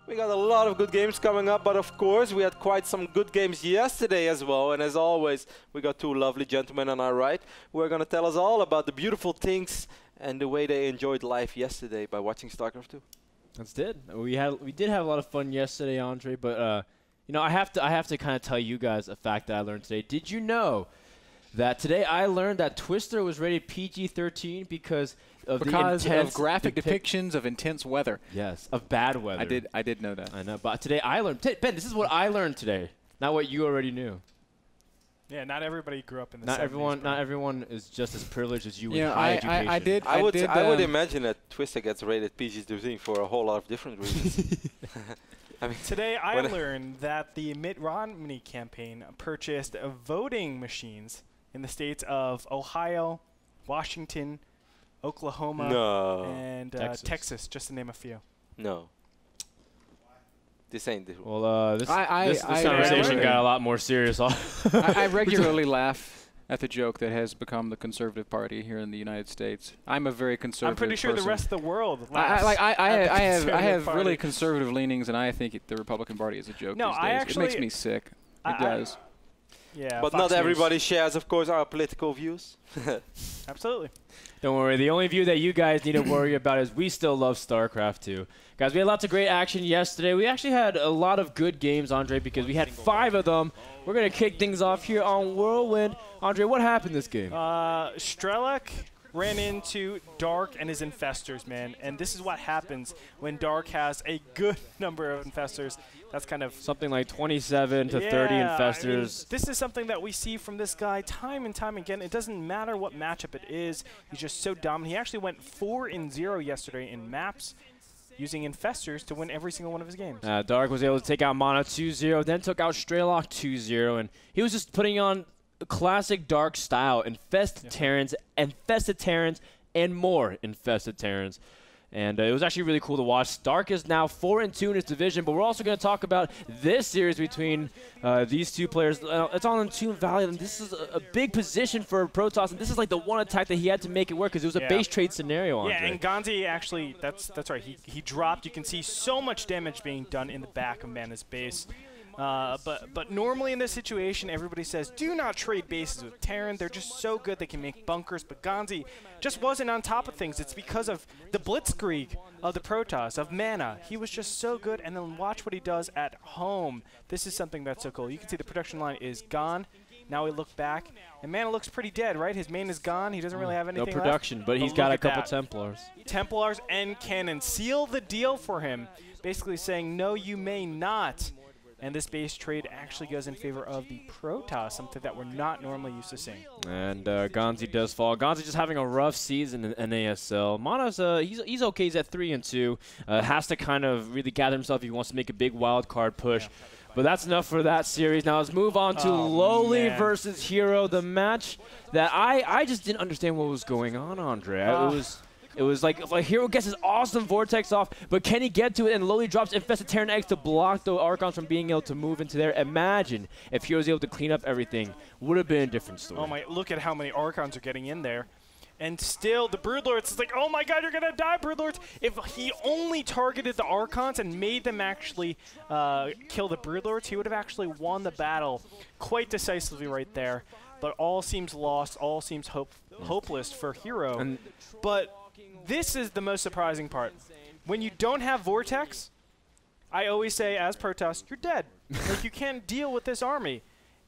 We got a lot of good games coming up, but of course we had quite some good games yesterday as well. And as always, we got two lovely gentlemen on our right who are going to tell us all about the beautiful things and the way they enjoyed life yesterday by watching StarCraft 2. That's it. We did have a lot of fun yesterday, Andre. But you know, I have to kind of tell you guys a fact that I learned today. Did you know that today I learned that Twister was rated PG-13 because of graphic depictions of intense weather. Yes, of bad weather. I did know that. I know, but today I learned. Ben, this is what I learned today, not what you already knew. Yeah, not everybody grew up in the 70s. Not everyone is just as privileged as you with Yeah, high education. I would imagine that Twister gets rated PG-13 for a whole lot of different reasons. I mean, today I learned that the Mitt Romney campaign purchased voting machines in the states of Ohio, Washington, Oklahoma, and Texas, just to name a few. No. This ain't the Well, this conversation got a lot more serious. I regularly laugh at the joke that has become the Conservative Party here in the United States. I'm a very conservative I'm pretty sure person. the rest of the world laughs. I have really conservative leanings, and I think the Republican Party is a joke no, these days. Actually, it makes me sick. It does. Yeah, but not everybody shares, of course, our political views. Absolutely. Don't worry. The only view that you guys need to worry about is we still love StarCraft 2. Guys, we had lots of great action yesterday. We actually had a lot of good games, Andre, because we had 5 of them. We're going to kick things off here on Whirlwind. Andre, what happened this game? Strelok ran into Dark and his infestors, man. And this is what happens when Dark has a good number of infestors. That's kind of something like 27 to 30 infestors. I mean, this is something that we see from this guy time and time again. It doesn't matter what matchup it is. He's just so dominant. He actually went 4-0 yesterday in maps using infestors to win every single one of his games. Dark was able to take out Mana 2-0, then took out Strelok 2-0, and he was just putting on classic Dark style, infested Terrans, and more infested Terrans. And it was actually really cool to watch. Dark is now 4-2 in his division, but we're also going to talk about this series between these two players. It's on Tomb Valley, and this is a big position for Protoss, and this is like the one attack that he had to make it work because it was a base trade scenario. Andre. Yeah, and Gonzi actually, that's right. He dropped. You can see so much damage being done in the back of Mana's base. But normally in this situation, everybody says, do not trade bases with Terran. They're just so good. They can make bunkers. But Gonzi just wasn't on top of things. It's because of the blitzkrieg of the Protoss, of Mana. He was just so good. And then watch what he does at home. This is something that's so cool. You can see the production line is gone. Now we look back, and Mana looks pretty dead, right? His main is gone. He doesn't really have anything No production, left. but he's got a couple Templars. Templars and Cannon seal the deal for him, basically saying, no, you may not. And this base trade actually goes in favor of the Protoss, something that we're not normally used to seeing. And Gonzi does fall. Gonzi just having a rough season in NASL. Mana's he's okay. He's at 3-2. Has to kind of really gather himself if he wants to make a big wild card push. Yeah. But that's enough for that series. Now let's move on to Lowly versus Hero, the match that I just didn't understand what was going on, Andre. It was like Hero gets his awesome Vortex off, but can he get to it? And Lowly drops Infested Terran eggs to block the Archons from being able to move into there. Imagine if Hero's able to clean up everything. Would have been a different story. Oh my, look at how many Archons are getting in there. And still, the Broodlords is like, oh my god, you're going to die, Broodlords. If he only targeted the Archons and made them actually kill the Broodlords, he would have actually won the battle quite decisively right there. But all seems lost, all seems hopeless for Hero. But this is the most surprising part. When you don't have Vortex, I always say, as Protoss, you're dead. Like, you can't deal with this army.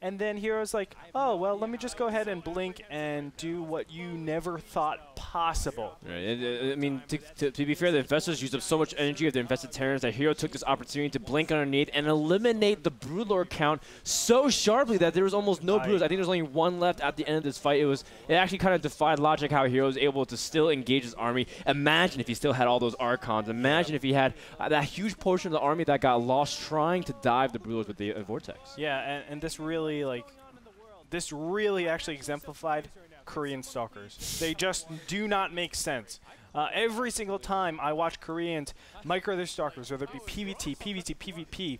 And then Hero's like, oh, well, let me just go ahead and blink and do what you never thought possible. Right. I mean, to be fair, the Infestors used up so much energy of the Infested Terrans that Hero took this opportunity to blink underneath and eliminate the Broodlord count so sharply that there was almost no Broodlords. I think there's only one left at the end of this fight. It actually kind of defied logic how Hero was able to still engage his army. Imagine if he still had all those Archons. Imagine if he had that huge portion of the army that got lost trying to dive the Broodlords with the Vortex. Yeah, and this really actually exemplified Korean stalkers. They just do not make sense. Every single time I watch Koreans micro their stalkers, whether it be PvT, PvT, PvP,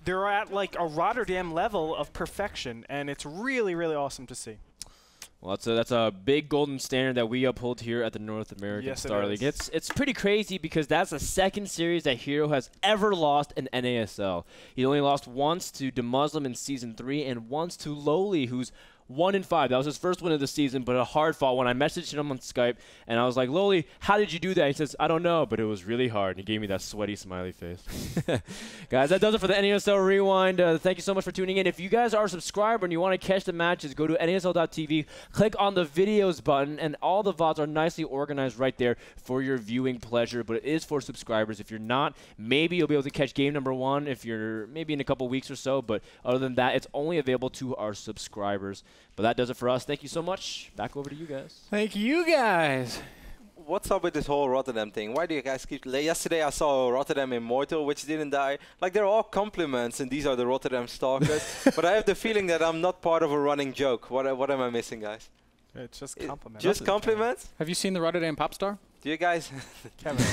they're at like a Rotterdam level of perfection, and it's really, really awesome to see. Well, that's a big golden standard that we uphold here at the North American Star League. It's pretty crazy because that's the second series that Hero has ever lost in NASL. He only lost once to DeMuslim in Season 3 and once to Lowly, who's 1-5. That was his first win of the season, but a hard fought one. I messaged him on Skype, and I was like, Lowly, how did you do that? He says, I don't know, but it was really hard. And he gave me that sweaty smiley face. Guys, that does it for the NASL Rewind. Thank you so much for tuning in. If you guys are a subscriber and you want to catch the matches, go to NASL.tv, click on the videos button, and all the VODs are nicely organized right there for your viewing pleasure, but it is for subscribers. If you're not, maybe you'll be able to catch game number 1 if you're maybe in a couple weeks or so, but other than that, it's only available to our subscribers. But that does it for us. Thank you so much. Back over to you guys. Thank you guys. What's up with this whole Rotterdam thing? Why do you guys keep... Yesterday I saw Rotterdam Immortal, which didn't die. Like, they're all compliments, and these are the Rotterdam Stalkers. But I have the feeling that I'm not part of a running joke. What am I missing, guys? It's just compliments. Just compliments? Have you seen the Rotterdam pop star? Do you guys... Kevin.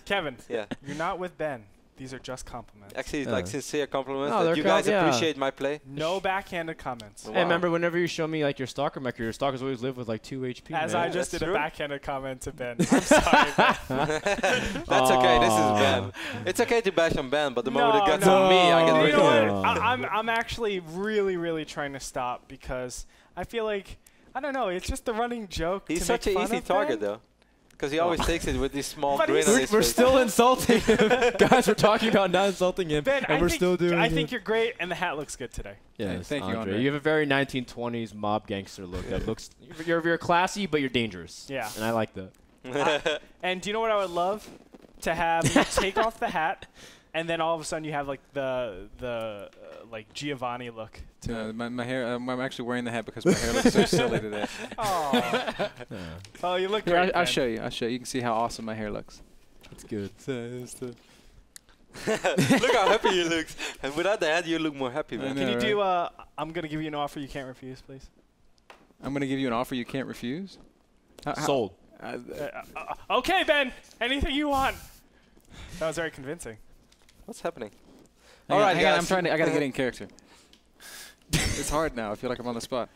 Kevin. Yeah. You're not with Ben. These are just compliments. Actually, like sincere compliments. No, that you guys appreciate my play. No backhanded comments. Wow. Hey, remember whenever you show me like your Stalker mech, your Stalkers always live with like 2 HP. As man. I just That's did true. a backhanded comment to Ben. I'm sorry, Ben. That's okay. This is Ben. It's okay to bash on Ben, but the moment it gets no. on me, I get You rid know of what? it. I'm actually really trying to stop because I feel like, I don't know, it's just a running joke. He's to such make an fun easy of target, Ben. though. Because he always takes it with this small But grin on his We're face. still insulting him. Guys, we're talking about not insulting him, Ben, and we're still doing I it. think you're great, and the hat looks good today. Yes, Thank you, Andre. You have a very 1920s mob gangster look that looks... You're classy, but you're dangerous. Yeah. And I like that. And do you know what I would love? To have you take off the hat, and then all of a sudden you have like the like Giovanni look. My hair. I'm actually wearing the hat because my hair looks so silly today. Oh. Oh, you look Here, great. I'll Ben. show you. I'll show you. You can see how awesome my hair looks. It's good. Look how happy he looks. And without the hat, you look more happy, man. know. Can you right? do? I'm gonna give you an offer you can't refuse, please. I'm gonna give you an offer you can't refuse. Sold. Okay, Ben. Anything you want. That was very convincing. What's happening? All right, guys. I gotta get in character. It's hard now. I feel like I'm on the spot.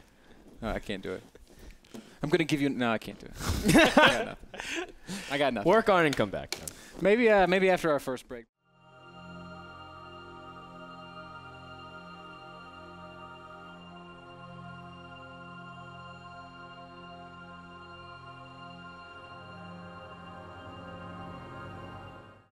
No, I can't do it. I'm gonna give you. No, I can't do it. I got nothing. Work on it and come back. Maybe after our first break.